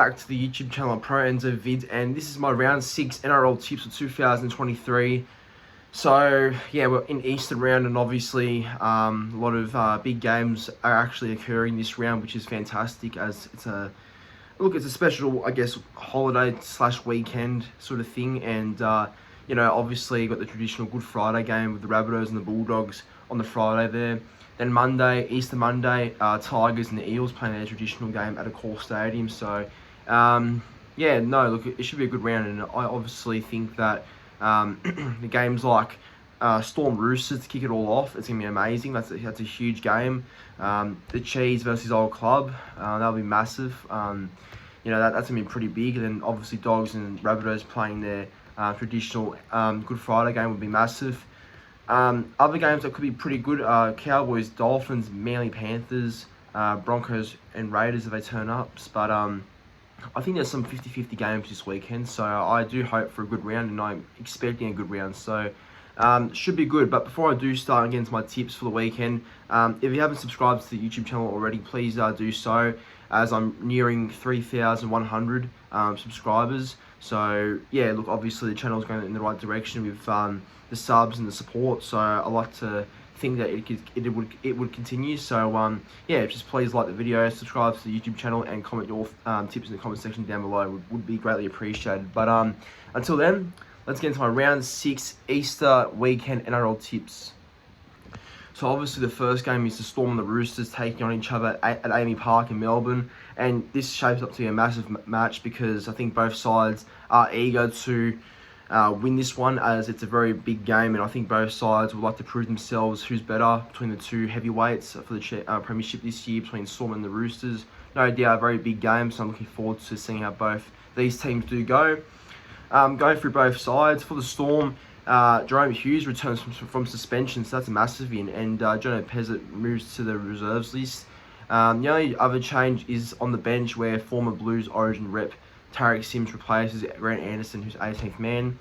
back to the YouTube channel Pro Enzo Vid, and this is my round 6 NRL tips for 2023. So yeah, we're in Easter round, and obviously a lot of big games are actually occurring this round, which is fantastic, as it's a special, I guess, holiday / weekend sort of thing. And you know, obviously you've got the traditional Good Friday game with the Rabbitohs and the Bulldogs on the Friday there. Then Monday, Easter Monday, Tigers and the Eels playing their traditional game at a core stadium. So, yeah, no, look, it should be a good round, and I obviously think that the games like Storm Roosters to kick it all off, it's going to be amazing. That's a huge game. The Cheese versus Old Club, that'll be massive. You know, that's going to be pretty big. And then obviously Dogs and Rabbitohs playing their traditional Good Friday game would be massive. Other games that could be pretty good are Cowboys, Dolphins, Manly, Panthers, Broncos and Raiders if they turn up. But I think there's some 50-50 games this weekend, so I do hope for a good round, and I'm expecting a good round. So should be good. But before I do start and get into my tips for the weekend, if you haven't subscribed to the YouTube channel already, please do so, as I'm nearing 3,100 subscribers. So yeah, look, obviously the channel's going in the right direction with the subs and the support. So I like to think that it would continue. So yeah, just please like the video, subscribe to the YouTube channel, and comment your tips in the comment section down below. Would be greatly appreciated. But until then, let's get into my round 6 Easter weekend NRL tips. So obviously the first game is the Storm and the Roosters taking on each other at Amy Park in Melbourne. And this shapes up to be a massive match, because I think both sides are eager to win this one, as it's a very big game. And I think both sides would like to prove themselves who's better between the two heavyweights for the premiership this year, between Storm and the Roosters. No doubt a very big game, so I'm looking forward to seeing how both these teams do go. Going through both sides, for the Storm, Jerome Hughes returns from suspension, so that's a massive win, and Jono Pezet moves to the reserves list. The only other change is on the bench, where former Blues Origin rep Tarek Sims replaces Grant Anderson, who's 18th man.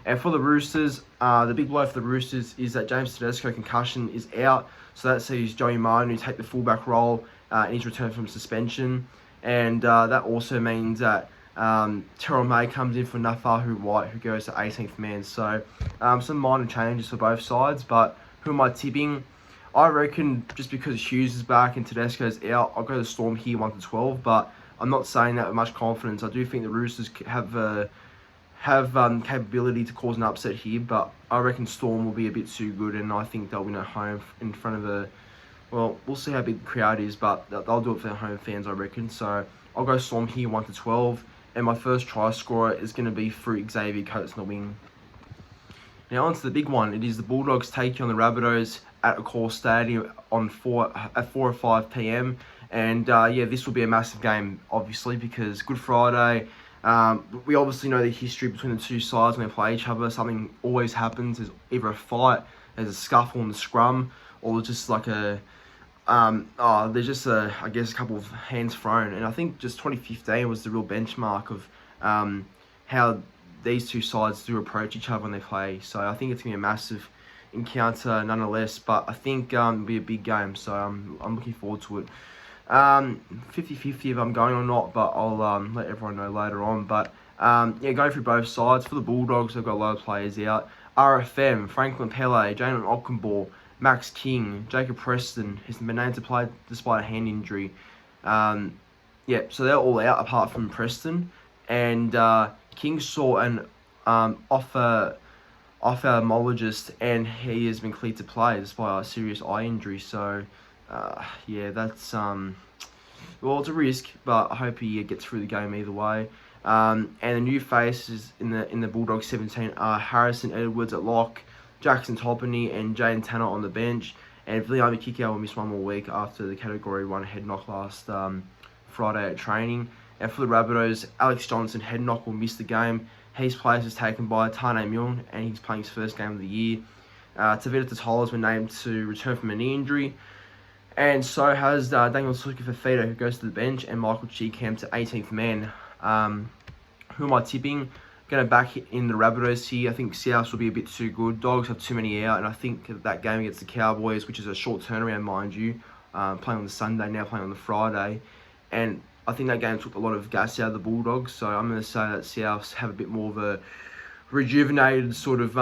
And for the Roosters, the big blow for the Roosters is that James Tedesco concussion is out, so that sees Joey Manu take the fullback role in his return from suspension. And that also means that Terrell May comes in for Nafahu White, who goes to 18th man. So some minor changes for both sides. But who am I tipping? I reckon just because Hughes is back and Tedesco's out, I'll go the Storm here 1-12. But I'm not saying that with much confidence. I do think the Roosters have capability to cause an upset here, but I reckon Storm will be a bit too good, and I think they'll win at home in front of a, well, we'll see how big the crowd is, but they'll do it for their home fans, I reckon. So I'll go Storm here 1-12. And my first try scorer is going to be through Xavier Coates on the wing. Now on to the big one. It is the Bulldogs taking on the Rabbitohs at a core stadium at 4 or 5 p.m. And yeah, this will be a massive game, obviously, because Good Friday, we obviously know the history between the two sides when they play each other. Something always happens. There's either a fight, there's a scuffle in the scrum, or just like a there's just I guess a couple of hands thrown. And I think just 2015 was the real benchmark of how these two sides do approach each other when they play. So I think it's gonna be a massive encounter nonetheless, but I think it'll be a big game, so I'm looking forward to it. 50-50 if I'm going or not, but I'll let everyone know later on. But yeah, going through both sides. For the Bulldogs, they've got a lot of players out. RFM, Franklin Pele, Jalen Ockenball, Max King, Jacob Preston has been named to play despite a hand injury. Yeah, so they're all out apart from Preston. And King saw an ophthalmologist, and he has been cleared to play despite a serious eye injury. So yeah, that's well, it's a risk, but I hope he gets through the game either way. And the new faces in the Bulldogs 17 are Harrison Edwards at lock, Jackson Topany and Jane Tanner on the bench, and Viliami Kikau will miss one more week after the Category 1 head knock last Friday at training. And for the Rabbitohs, Alex Johnson head knock will miss the game. His place is taken by Tane Milne, and he's playing his first game of the year. Tavita Totola has been named to return from a knee injury, and so has Daniel Suki-Fafita, who goes to the bench, and Michael Cheekham to 18th man. Who am I tipping? Going to back in the Rabbitohs here. I think South will be a bit too good. Dogs have too many out, and I think that game against the Cowboys, which is a short turnaround, mind you, playing on the Sunday, now playing on the Friday, and I think that game took a lot of gas out of the Bulldogs, so I'm going to say that Souths have a bit more of a rejuvenated sort of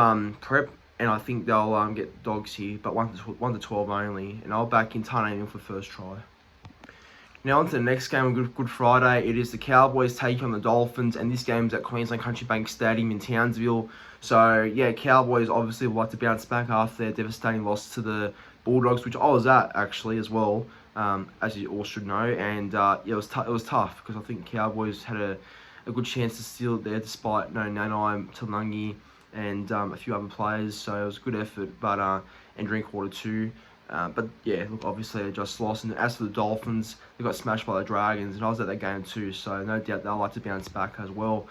prep, and I think they'll get Dogs here, but 1 to 12 only, and I'll back in Tane for first try. Now on to the next game on Good Friday. It is the Cowboys taking on the Dolphins, and this game's at Queensland Country Bank Stadium in Townsville. So yeah, Cowboys obviously would like to bounce back after their devastating loss to the Bulldogs, which I was at actually as well, as you all should know. And yeah, it was tough because I think Cowboys had a good chance to steal it there despite no Nanai, Talangi, and a few other players. So it was a good effort, but entering quarter two. But yeah, look, obviously they just lost. And as for the Dolphins, they got smashed by the Dragons, and I was at that game too, so no doubt they'll like to bounce back as well.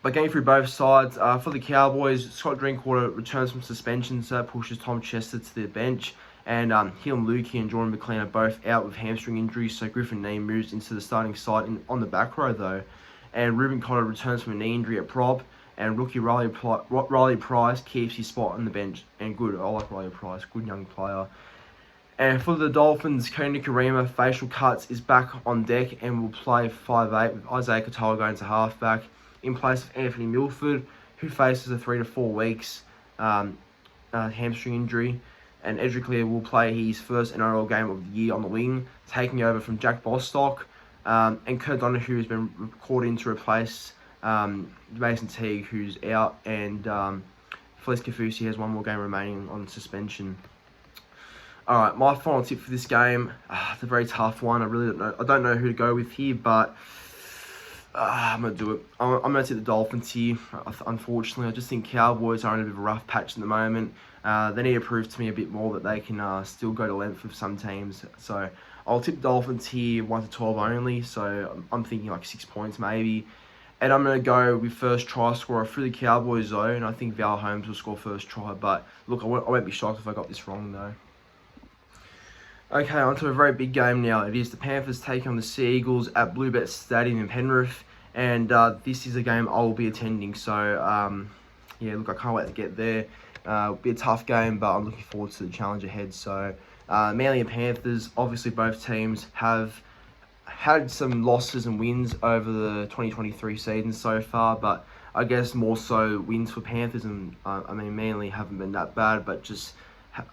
But going through both sides, for the Cowboys, Scott Drinkwater returns from suspension, so that pushes Tom Chester to the bench. And Hilton Lukey and Jordan McLean are both out with hamstring injuries, so Griffin Neame moves into the starting side on the back row though. And Ruben Cotter returns from a knee injury at prop, and rookie Riley Price keeps his spot on the bench. And good, I like Riley Price, good young player. And for the Dolphins, Koni Karima, facial cuts, is back on deck and will play 5'8", with Isaiah Katoa going to halfback in place of Anthony Milford, who faces a 3 to 4 weeks hamstring injury. And Edric Lear will play his first NRL game of the year on the wing, taking over from Jack Bostock. And Kurt Donahue has been called in to replace Mason Teague, who's out, and Felice Kafusi has one more game remaining on suspension. Alright, my final tip for this game, it's a very tough one. I don't know who to go with here, but I'm going to do it. I'm going to take the Dolphins here. Unfortunately, I just think Cowboys are in a bit of a rough patch at the moment. They need to prove to me a bit more that they can still go to length with some teams. So I'll tip Dolphins here 1 to 12 only. So I'm thinking like 6 points maybe. And I'm going to go with first try scorer through the Cowboys zone. I think Val Holmes will score first try. But look, I won't be shocked if I got this wrong though. Okay, on to a very big game now. It is the Panthers taking on the Sea Eagles at Bluebet Stadium in Penrith. And this is a game I will be attending. So, yeah, look, I can't wait to get there. It'll be a tough game, but I'm looking forward to the challenge ahead. So, Manly and Panthers, obviously both teams have had some losses and wins over the 2023 season so far. But I guess more so wins for Panthers. And, Manly haven't been that bad, but just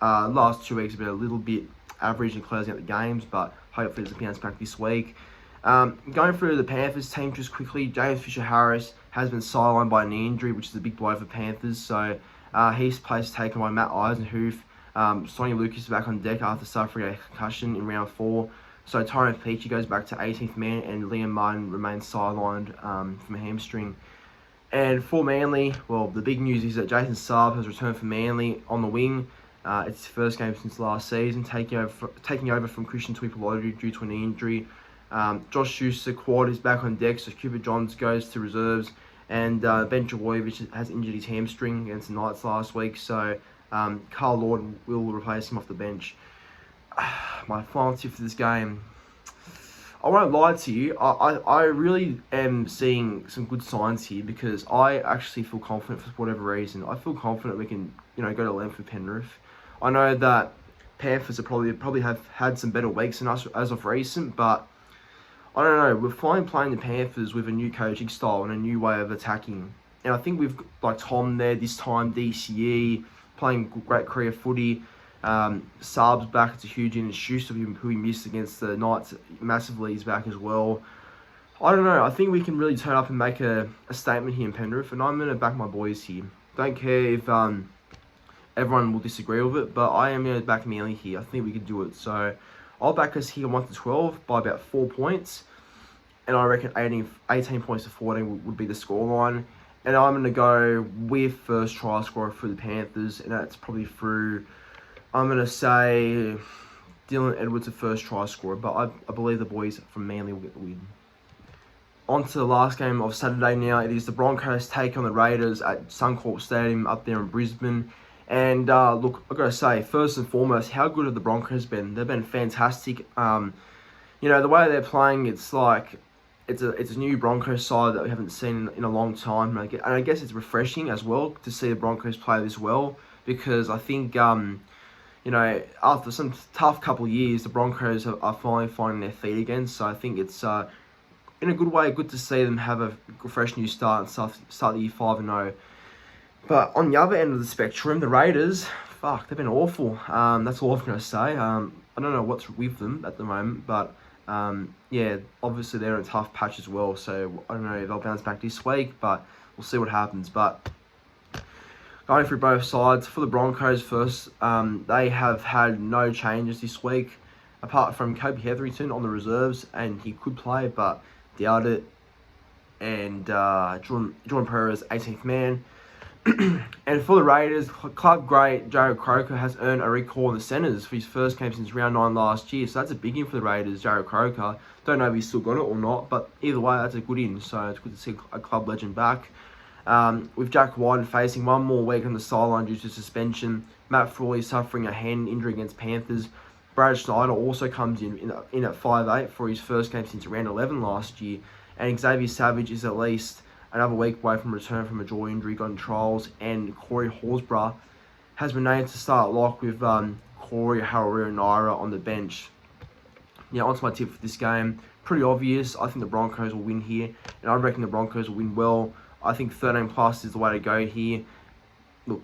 last 2 weeks have been a little bit average in closing out the games, but hopefully there's a bounce back this week. Going through the Panthers team just quickly, James Fisher-Harris has been sidelined by a knee injury, which is a big blow for Panthers. So his place taken by Matt Eisenhuth. Sonny Lucas is back on deck after suffering a concussion in round 4. So Tyrone Peachy goes back to 18th man, and Liam Martin remains sidelined from a hamstring. And for Manly, well, the big news is that Jason Saab has returned for Manly on the wing. It's his first game since last season, taking over from Christian Tuipulotu due to a knee injury. Josh Schuster quad is back on deck, so Cooper Johns goes to reserves, and Ben Trbojevic has injured his hamstring against the Knights last week, so Carl Lord will replace him off the bench. My final tip for this game, I won't lie to you, I really am seeing some good signs here because I actually feel confident for whatever reason. I feel confident we can, go to length with Penrith. I know that Panthers have probably have had some better weeks than us as of recent, but I don't know. We're finally playing the Panthers with a new coaching style and a new way of attacking. And I think we've got Tom there this time, DCE, playing great career footy. Saab's back, it's a huge in. Schuster, who we missed against the Knights massively, is back as well. I don't know. I think we can really turn up and make a statement here in Penrith, and I'm going to back my boys here. Don't care if everyone will disagree with it, but I am going to back Manly here. I think we can do it. So I'll back us here 1 to 12 by about 4 points. And I reckon 18 points to 14 would be the scoreline. And I'm going to go with first try scorer for the Panthers. And that's probably through, I'm going to say Dylan Edwards a first try scorer. But I believe the boys from Manly will get the win. On to the last game of Saturday now. It is the Broncos take on the Raiders at Suncorp Stadium up there in Brisbane. And look, I've got to say, first and foremost, how good have the Broncos been? They've been fantastic. The way they're playing, it's like it's a new Broncos side that we haven't seen in a long time. And I guess it's refreshing as well to see the Broncos play this well, because I think after some tough couple of years, the Broncos are finally finding their feet again. So I think it's in a good way, good to see them have a fresh new start and start the year 5-0. But on the other end of the spectrum, the Raiders, fuck, they've been awful. That's all I'm going to say. I don't know what's with them at the moment, but yeah, obviously they're in a tough patch as well. So I don't know if they'll bounce back this week, but we'll see what happens. But going through both sides, for the Broncos first, they have had no changes this week, apart from Kobe Hetherington on the reserves, and he could play, but doubt it. And Jordan Perez, 18th man. And for the Raiders, club great Jared Croker has earned a recall in the centres for his first game since round 9 last year. So that's a big in for the Raiders, Jared Croker. Don't know if he's still got it or not, but either way, that's a good in. So it's good to see a club legend back. With Jack White facing one more week on the sideline due to suspension, Matt Frawley suffering a hand injury against Panthers. Brad Schneider also comes in at 5'8" for his first game since round 11 last year. And Xavier Savage is at least another week away from return from a jaw injury, got in trials. And Corey Horsburgh has been named to start lock with Corey Harawira-Naera on the bench. Now, onto my tip for this game. Pretty obvious. I think the Broncos will win here. And I reckon the Broncos will win well. I think 13 plus is the way to go here. Look,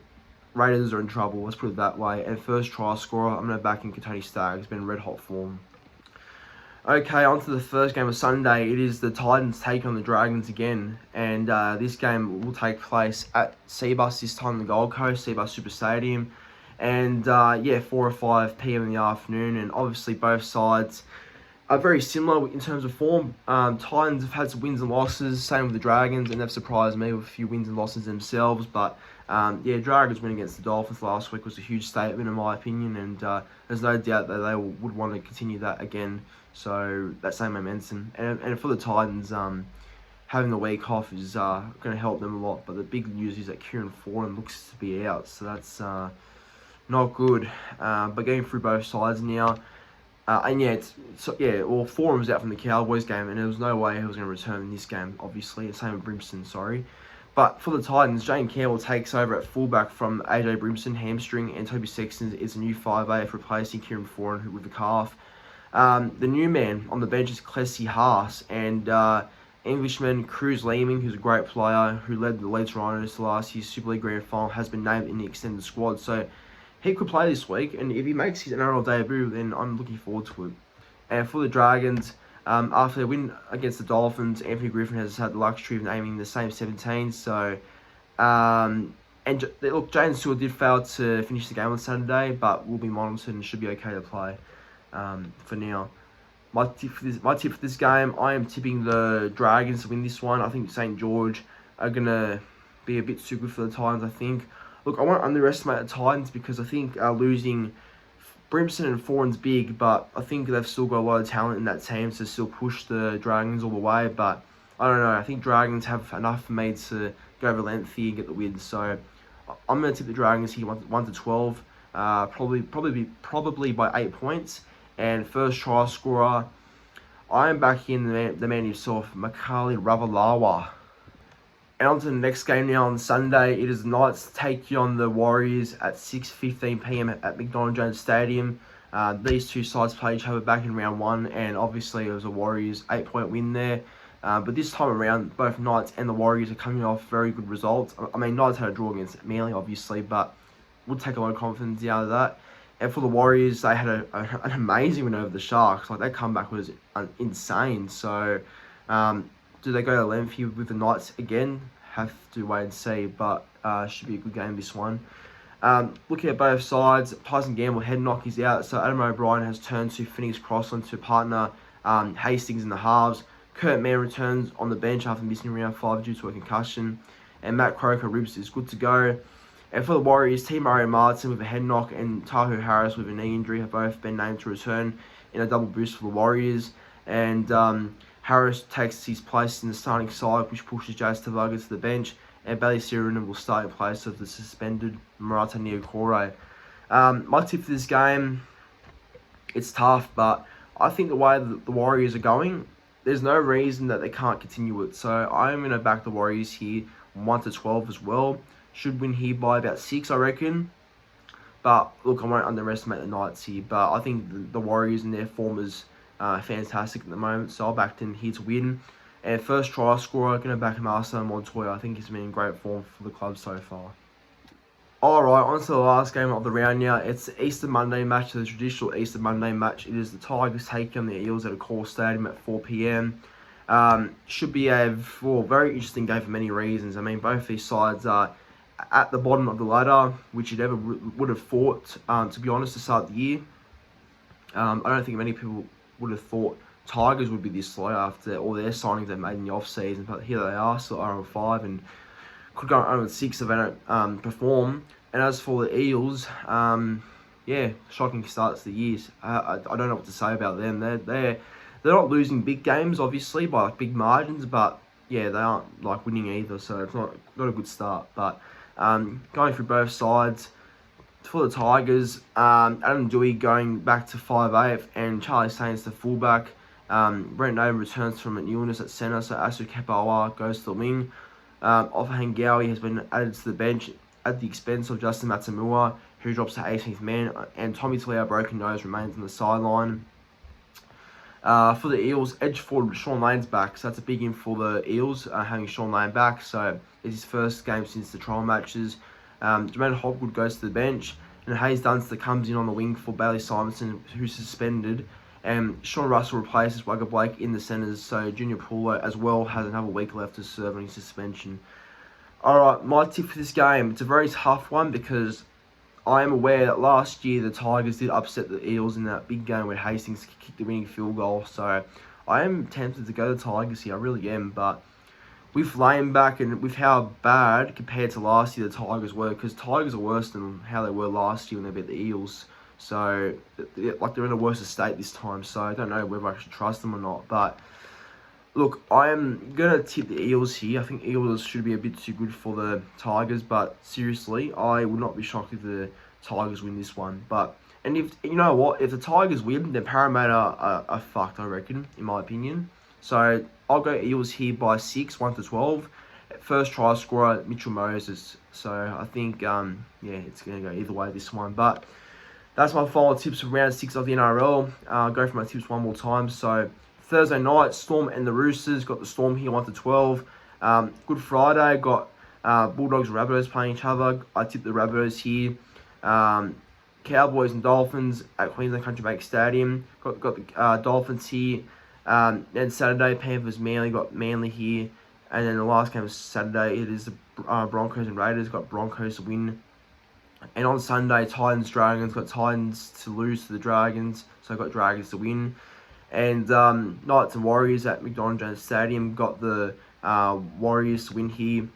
Raiders are in trouble, let's put it that way. And first try scorer, I'm going to back in Tony Staggs. It's been red hot form. Okay, on to the first game of Sunday. It is the Titans take on the Dragons again. And this game will take place at Cbus, this time on the Gold Coast, Cbus Super Stadium. And yeah, 4 or 5 p.m. in the afternoon. And obviously both sides are very similar in terms of form. Titans have had some wins and losses, same with the Dragons, and they've surprised me with a few wins and losses themselves. But yeah, Dragons win against the Dolphins last week was a huge statement in my opinion, and there's no doubt that they would want to continue that again. So that same momentum, and for the Titans, having the week off is going to help them a lot. But the big news is that Kieran Foran looks to be out, so that's not good. But going through both sides now. And yeah, Foran was out from the Cowboys game, and there was no way he was going to return in this game, obviously. Same with Brimson, sorry. But for the Titans, Jane Campbell takes over at fullback from AJ Brimson, hamstring, and Toby Sexton is a new 5'8", replacing Kieran Foran with the calf. The new man on the bench is Klesi Haas, and Englishman Cruz Leeming, who's a great player, who led the Leeds Rhinos to last year's Super League Grand Final, has been named in the extended squad. So he could play this week, and if he makes his NRL debut, then I'm looking forward to it. And for the Dragons, after their win against the Dolphins, Anthony Griffin has had the luxury of naming the same 17. So, and look, Jaden Stewart did fail to finish the game on Saturday, but will be monitored and should be okay to play for now. My tip for this game, I am tipping the Dragons to win this one. I think St. George are going to be a bit too good for the Titans, I think. Look, I won't underestimate the Titans because I think losing Brimson and Foran's big, but I think they've still got a lot of talent in that team to still push the Dragons all the way. But I don't know. I think Dragons have enough for me to go over lengthy and get the win. So I'm going to tip the Dragons here 1 to 12, probably by 8 points. And first try scorer, I am back in the man himself, Makali Ravalawa. And on to the next game now on Sunday. It is the Knights taking on the Warriors at 6:15 p.m. at McDonald Jones Stadium. These two sides played each other back in round 1, and obviously it was a Warriors 8-point win there. But this time around, both Knights and the Warriors are coming off very good results. I mean, Knights had a draw against Manly, obviously, but would take a lot of confidence out of that. And for the Warriors, they had an amazing win over the Sharks. Like, their comeback was insane. So, do they go to length here with the Knights again? Have to wait and see, but should be a good game, this one. Looking at both sides, Tyson Gamble head knock is out, so Adam O'Brien has turned to Phoenix Crossland to partner Hastings in the halves. Kurt Mann returns on the bench after missing round 5 due to a concussion, and Matt Croker ribs is good to go. And for the Warriors, T. Murray Martin with a head knock and Tahu Harris with a knee injury have both been named to return in a double boost for the Warriors. And Harris takes his place in the starting side, which pushes Jazz Tavaga to the bench, and Bailey Sirenen will start in place of the suspended Marata Niokore. My tip for this game, it's tough, but I think the way the Warriors are going, there's no reason that they can't continue it. So I'm going to back the Warriors here, 1 to 12 as well. Should win here by about 6, I reckon. But look, I won't underestimate the Knights here. But I think the Warriors and their form is fantastic at the moment. So I'll back them here to win. And first try scorer, going to back Marcelo Montoya. I think he's been in great form for the club so far. Alright, on to the last game of the round now. It's the Easter Monday match, the traditional Easter Monday match. It is the Tigers taking on the Eels at Accor Stadium at 4 p.m. Should be a very interesting game for many reasons. I mean, both these sides are at the bottom of the ladder, which you never would have thought, to be honest, to start the year. I don't think many people would have thought Tigers would be this slow after all their signings they made in the off-season, but here they are, still 0-5, and could go 0-6 if they don't perform. And as for the Eels, yeah, shocking starts to the year. I don't know what to say about them. They're not losing big games, obviously, by like big margins, but yeah, they aren't like winning either, so it's not a good start. But going through both sides, for the Tigers, Adam Dewey going back to 5'8", and Charlie Staines the fullback. Brent Noble returns from an illness at centre, so Asu Kepaoa goes to the wing. Offa Hangawi has been added to the bench at the expense of Justin Matamua, who drops to 18th man, and Tommy Talau, broken nose, remains on the sideline. For the Eels, edge forward Sean Lane's back, so that's a big in for the Eels, having Sean Lane back. So it's his first game since the trial matches. Jermaine Hopgood goes to the bench, and Hayes Dunster comes in on the wing for Bailey Simonson, who's suspended. And Sean Russell replaces Wagga Blake in the centres, so Junior Paulo as well has another week left to serve on his suspension. Alright, my tip for this game, it's a very tough one because I am aware that last year the Tigers did upset the Eels in that big game where Hastings kicked the winning field goal, so I am tempted to go to the Tigers here, I really am, but with Lane back and with how bad compared to last year the Tigers were, because Tigers are worse than how they were last year when they beat the Eels. So, like, they're in a worse state this time, so I don't know whether I should trust them or not. But, look, I am going to tip the Eels here. I think Eels should be a bit too good for the Tigers, but seriously, I would not be shocked if the Tigers win this one. And if, you know what, if the Tigers win, then Parramatta are fucked, I reckon, in my opinion. So, I'll go Eels here by 6, 1-12. First try scorer, Mitchell Moses. So, I think, yeah, it's going to go either way, this one. But that's my final tips for round 6 of the NRL. I'll go for my tips one more time. So, Thursday night, Storm and the Roosters. Got the Storm here 1-12. Good Friday, got Bulldogs and Rabbitohs playing each other. I tipped the Rabbitohs here. Cowboys and Dolphins at Queensland Country Bank Stadium. Got the Dolphins here. Then Saturday, Panthers Manly. Got Manly here. And then the last game of Saturday, it is the Broncos and Raiders. Got Broncos to win. And on Sunday, Titans Dragons. Got Titans to lose to the Dragons, so I got Dragons to win. And Knights and Warriors at McDonald Jones Stadium. Got the Warriors to win here.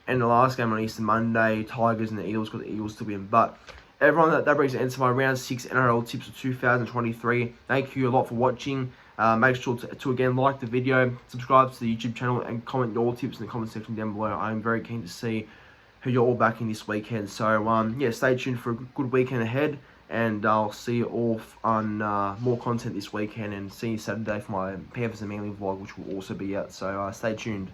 And the last game on Easter Monday, Tigers and the Eels. Got the Eels to win. But everyone, that brings an end to my round 6 NRL tips of 2023. Thank you a lot for watching. Make sure to again like the video, subscribe to the YouTube channel, and comment your tips in the comment section down below. I'm very keen to see who you're all backing this weekend. So, yeah, stay tuned for a good weekend ahead, and I'll see you all on more content this weekend, and see you Saturday for my Panthers and Manly vlog, which will also be out. So, stay tuned.